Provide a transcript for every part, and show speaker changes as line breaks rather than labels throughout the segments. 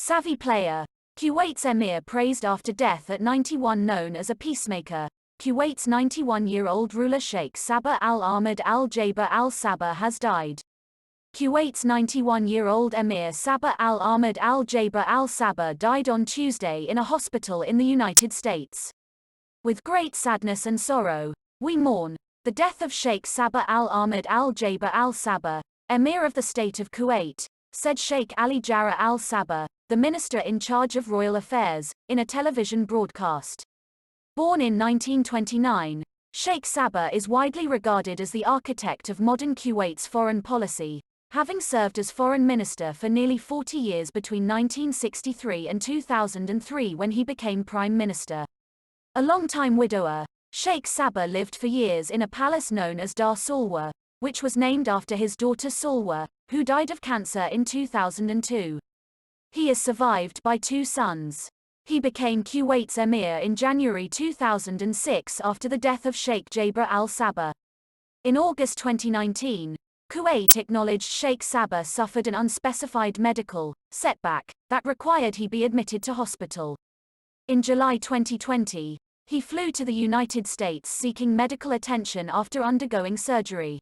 Savvy player. Kuwait's Emir praised after death at 91. Known as a peacemaker, Kuwait's 91-year-old ruler Sheikh Sabah al-Ahmad al-Jarrah al-Sabah has died. Kuwait's 91-year-old Emir Sabah al-Ahmad al-Jarrah al-Sabah died on Tuesday in a hospital in the United States. With great sadness and sorrow, we mourn the death of Sheikh Sabah al-Ahmad al-Jarrah al-Sabah, Emir of the State of Kuwait, said Sheikh Ali Jarrah al-Sabah, the minister in charge of royal affairs, in a television broadcast. Born in 1929, Sheikh Sabah is widely regarded as the architect of modern Kuwait's foreign policy, having served as foreign minister for nearly 40 years between 1963 and 2003 when he became prime minister. A longtime widower, Sheikh Sabah lived for years in a palace known as Dar Salwa, which was named after his daughter Salwa, who died of cancer in 2002. He is survived by two sons. He became Kuwait's emir in January 2006 after the death of Sheikh Jarrah al-Sabah. In August 2019, Kuwait acknowledged Sheikh Sabah suffered an unspecified medical setback that required he be admitted to hospital. In July 2020, he flew to the United States seeking medical attention after undergoing surgery.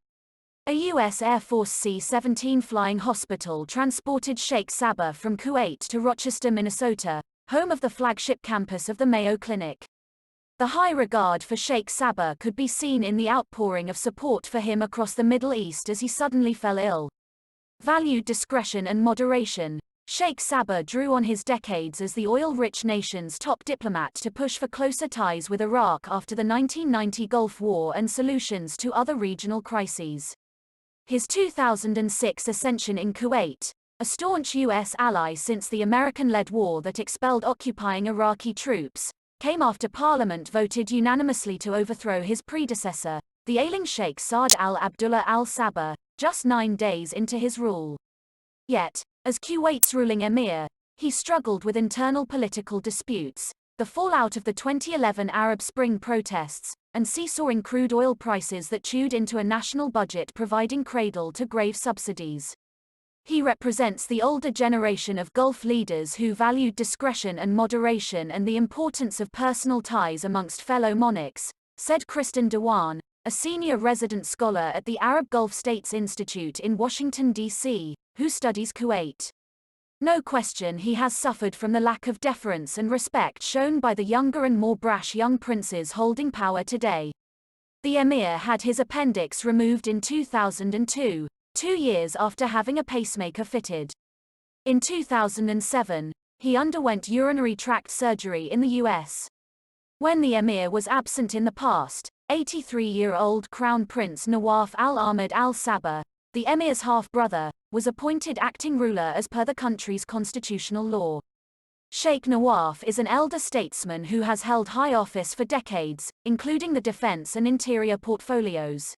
A U.S. Air Force C-17 flying hospital transported Sheikh Sabah from Kuwait to Rochester, Minnesota, home of the flagship campus of the Mayo Clinic. The high regard for Sheikh Sabah could be seen in the outpouring of support for him across the Middle East as he suddenly fell ill. Valued discretion and moderation, Sheikh Sabah drew on his decades as the oil-rich nation's top diplomat to push for closer ties with Iraq after the 1990 Gulf War and solutions to other regional crises. His 2006 ascension in Kuwait, a staunch U.S. ally since the American-led war that expelled occupying Iraqi troops, came after Parliament voted unanimously to overthrow his predecessor, the ailing Sheikh Saad al-Abdullah al-Sabah, just 9 days into his rule. Yet, as Kuwait's ruling emir, he struggled with internal political disputes, the fallout of the 2011 Arab Spring protests, and seesawing crude oil prices that chewed into a national budget providing cradle-to-grave subsidies. He represents the older generation of Gulf leaders who valued discretion and moderation and the importance of personal ties amongst fellow monarchs, said Kristen Dewan, a senior resident scholar at the Arab Gulf States Institute in Washington, D.C., who studies Kuwait. No question he has suffered from the lack of deference and respect shown by the younger and more brash young princes holding power today. The emir had his appendix removed in 2002, 2 years after having a pacemaker fitted. In 2007, he underwent urinary tract surgery in the U.S. When the emir was absent in the past, 83-year-old Crown Prince Nawaf al-Ahmad al-Sabah, the emir's half-brother, was appointed acting ruler as per the country's constitutional law. Sheikh Nawaf is an elder statesman who has held high office for decades, including the defense and interior portfolios.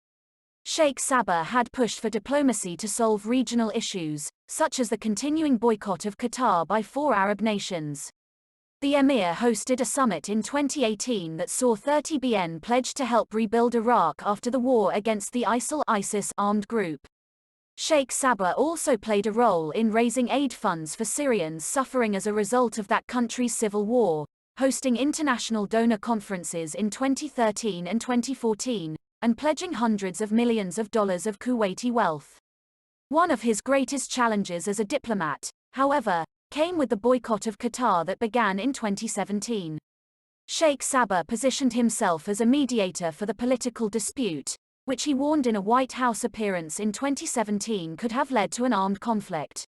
Sheikh Sabah had pushed for diplomacy to solve regional issues, such as the continuing boycott of Qatar by 4 Arab nations. The emir hosted a summit in 2018 that saw 30 billion pledged to help rebuild Iraq after the war against the ISIS armed group. Sheikh Sabah also played a role in raising aid funds for Syrians suffering as a result of that country's civil war, hosting international donor conferences in 2013 and 2014, and pledging hundreds of millions of dollars of Kuwaiti wealth. One of his greatest challenges as a diplomat, however, came with the boycott of Qatar that began in 2017. Sheikh Sabah positioned himself as a mediator for the political dispute, which he warned in a White House appearance in 2017 could have led to an armed conflict.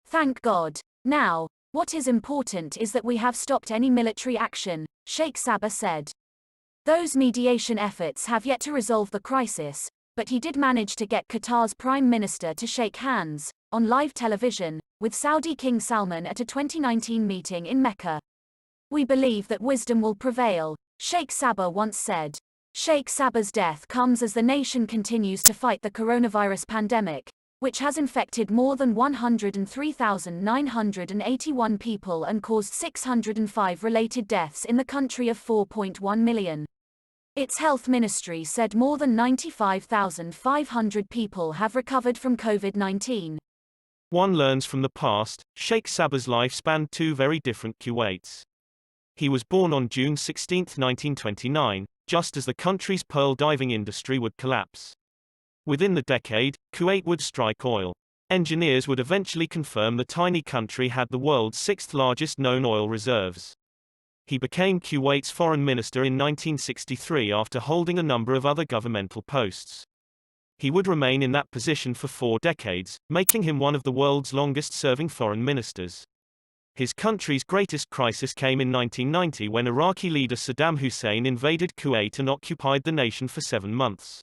Thank God. Now, what is important is that we have stopped any military action, Sheikh Sabah said. Those mediation efforts have yet to resolve the crisis, but he did manage to get Qatar's prime minister to shake hands, on live television, with Saudi King Salman at a 2019 meeting in Mecca. We believe that wisdom will prevail, Sheikh Sabah once said. Sheikh Sabah's death comes as the nation continues to fight the coronavirus pandemic, which has infected more than 103,981 people and caused 605 related deaths in the country of 4.1 million. Its health ministry said more than 95,500 people have recovered from COVID-19.
One learns from the past. Sheikh Sabah's life spanned two very different Kuwaits. He was born on June 16, 1929, just as the country's pearl diving industry would collapse. Within the decade, Kuwait would strike oil. Engineers would eventually confirm the tiny country had the world's sixth largest known oil reserves. He became Kuwait's foreign minister in 1963 after holding a number of other governmental posts. He would remain in that position for 4 decades, making him one of the world's longest-serving foreign ministers. His country's greatest crisis came in 1990 when Iraqi leader Saddam Hussein invaded Kuwait and occupied the nation for 7 months.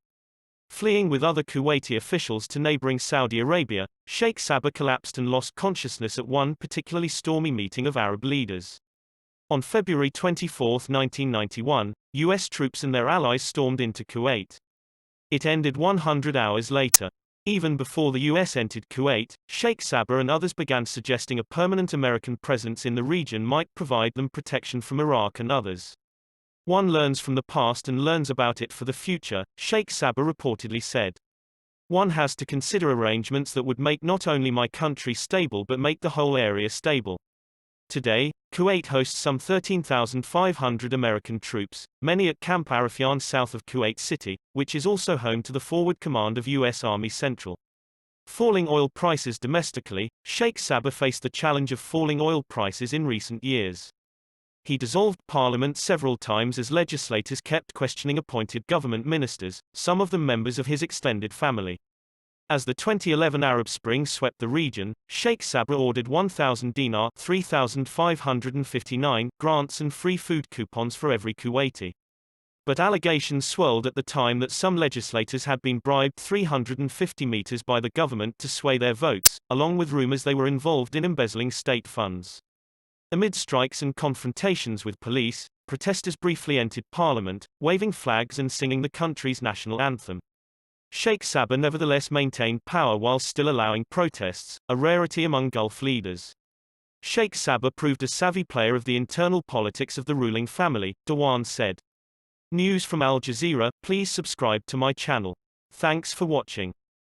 Fleeing with other Kuwaiti officials to neighboring Saudi Arabia, Sheikh Sabah collapsed and lost consciousness at one particularly stormy meeting of Arab leaders. On February 24, 1991, U.S. troops and their allies stormed into Kuwait. It ended 100 hours later. Even before the U.S. entered Kuwait, Sheikh Sabah and others began suggesting a permanent American presence in the region might provide them protection from Iraq and others. One learns from the past and learns about it for the future, Sheikh Sabah reportedly said. One has to consider arrangements that would make not only my country stable but make the whole area stable. Today, Kuwait hosts some 13,500 American troops, many at Camp Arifjan south of Kuwait City, which is also home to the forward command of U.S. Army Central. Falling oil prices domestically, Sheikh Sabah faced the challenge of falling oil prices in recent years. He dissolved parliament several times as legislators kept questioning appointed government ministers, some of them members of his extended family. As the 2011 Arab Spring swept the region, Sheikh Sabah ordered 1,000 dinar (3,559) grants and free food coupons for every Kuwaiti. But allegations swirled at the time that some legislators had been bribed 350 meters by the government to sway their votes, along with rumors they were involved in embezzling state funds. Amid strikes and confrontations with police, protesters briefly entered parliament, waving flags and singing the country's national anthem. Sheikh Sabah nevertheless maintained power while still allowing protests, a rarity among Gulf leaders. Sheikh Sabah proved a savvy player of the internal politics of the ruling family, Dewan said. News from Al Jazeera. Please subscribe to my channel. Thanks for watching.